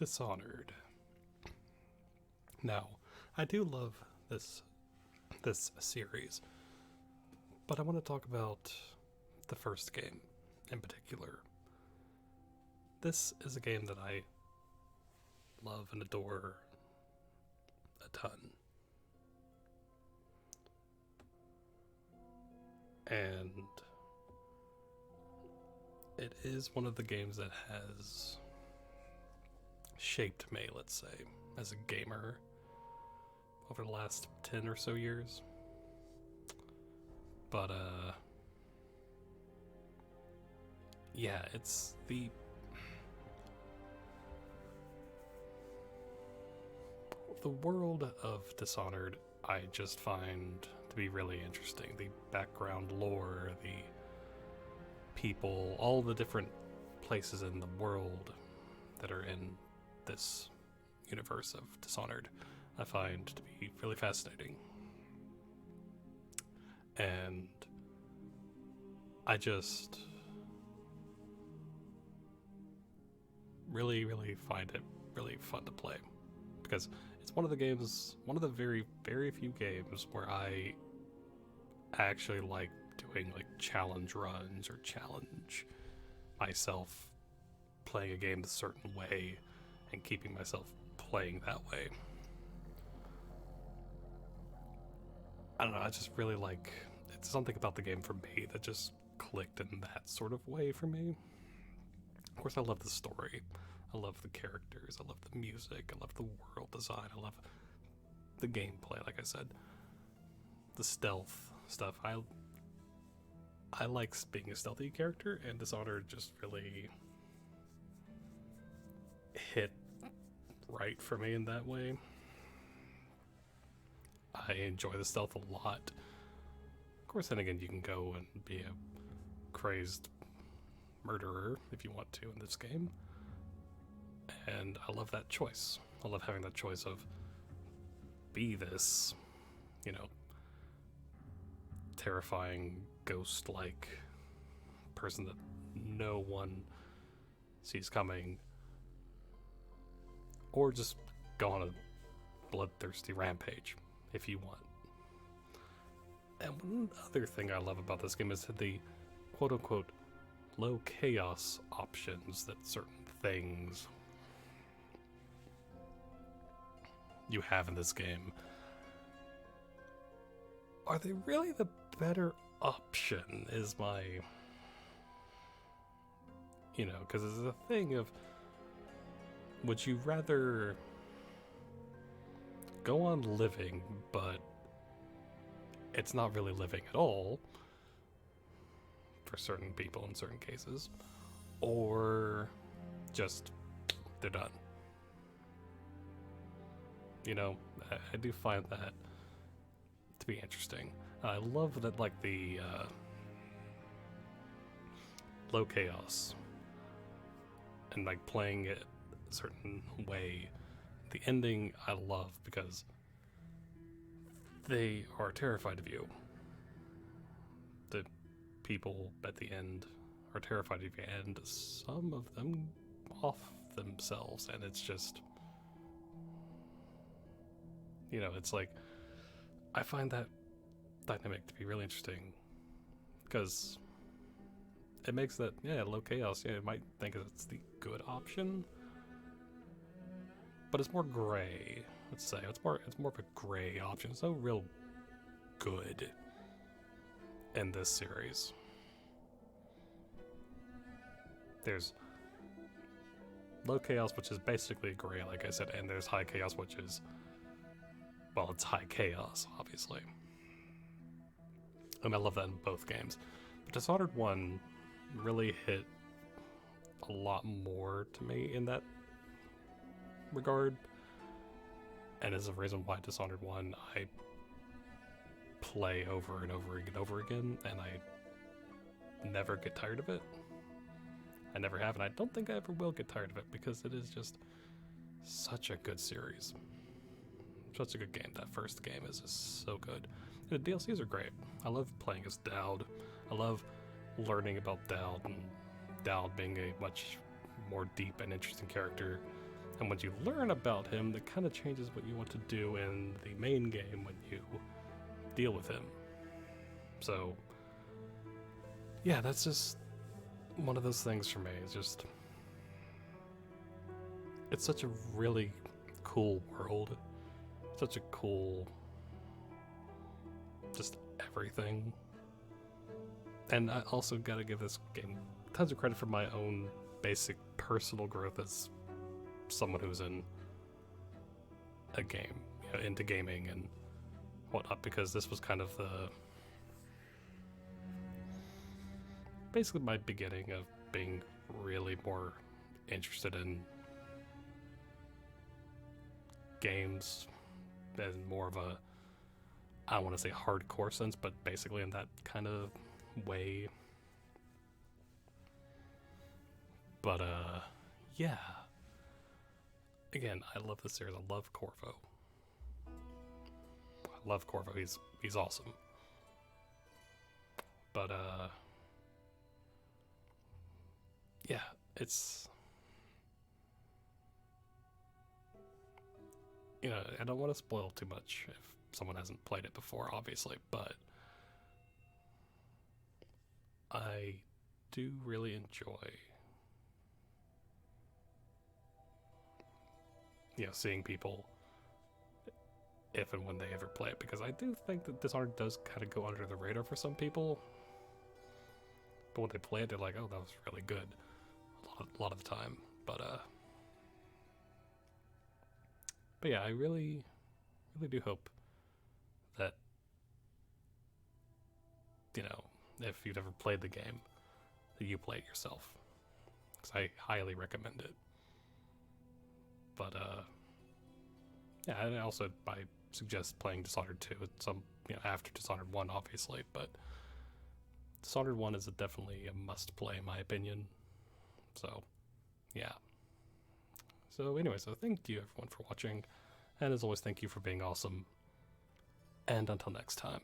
Dishonored. Now, I do love this series, but I want to talk about the first game in particular. This is a game that I love and adore a ton. And it is one of the games that has shaped me, let's say, as a gamer over the last 10 or so years. But, yeah, it's the world of Dishonored I just find to be really interesting. The background lore, the people, all the different places in the world that are in this universe of Dishonored, I find to be really fascinating. And I just really find it really fun to play, because it's one of the very, very few games where I actually like doing like challenge runs or challenge myself playing a game a certain way and keeping myself playing that way. I don't know, I just really like, it's something about the game for me that just clicked in that sort of way for me. Of course, I love the story. I love the characters. I love the music. I love the world design. I love the gameplay, like I said. The stealth stuff. I like being a stealthy character, and Dishonored just really hit right for me in that way. I enjoy the stealth a lot. Of course, then again, you can go and be a crazed murderer if you want to in this game. And I love that choice. I love having that choice of be this, terrifying ghost-like person that no one sees coming, or just go on a bloodthirsty rampage if you want. And one other thing I love about this game is the quote-unquote low chaos options that certain things you have in this game. Are they really the better option is my, because it's a thing of, would you rather go on living, but it's not really living at all for certain people in certain cases, or just they're done? I do find that to be interesting. I love that, like, the low chaos and like playing it a certain way. The ending I love because they are terrified of you. The people at the end are terrified of you, and some of them off themselves, and it's just, it's like, I find that dynamic to be really interesting, because it makes that, low chaos, you might think it's the good option, but it's more gray, let's say. It's more of a gray option. It's no real good in this series. There's low chaos, which is basically gray, like I said, and there's high chaos, which is, well, it's high chaos, obviously. And I love that in both games. But Dishonored 1 really hit a lot more to me in that regard. And is a reason why Dishonored 1 I play over and over again, and I never get tired of it. I never have, and I don't think I ever will get tired of it, because it is just such a good series. Such a good game. That first game is just so good. And the DLCs are great. I love playing as Dowd. I love learning about Dowd, and Dowd being a much more deep and interesting character. And once you learn about him, that kind of changes what you want to do in the main game when you deal with him. So, yeah, that's just one of those things for me. It's just, it's such a really cool world. Such a cool, just everything. And I also gotta give this game tons of credit for my own basic personal growth as someone who's in a game, you know, into gaming and whatnot, because this was kind of basically my beginning of being really more interested in games in more of a, I don't want to say hardcore sense, but basically in that kind of way. But yeah. Again, I love this series. I love Corvo. I love Corvo. He's awesome. But yeah, it's, you know, I don't want to spoil too much if someone hasn't played it before, obviously, but I do really enjoy, you know, seeing people, if and when they ever play it, because I do think that Dishonored does kind of go under the radar for some people, but when they play it, they're like, oh, that was really good, a lot of the time. But yeah, I really do hope that, you know, if you've ever played the game, that you play it yourself, because I highly recommend it. But yeah, and also I suggest playing Dishonored 2 at some, you know, after Dishonored 1, obviously, but Dishonored 1 is definitely a must play in my opinion. So yeah. So anyway, so thank you everyone for watching, and as always, thank you for being awesome, and until next time.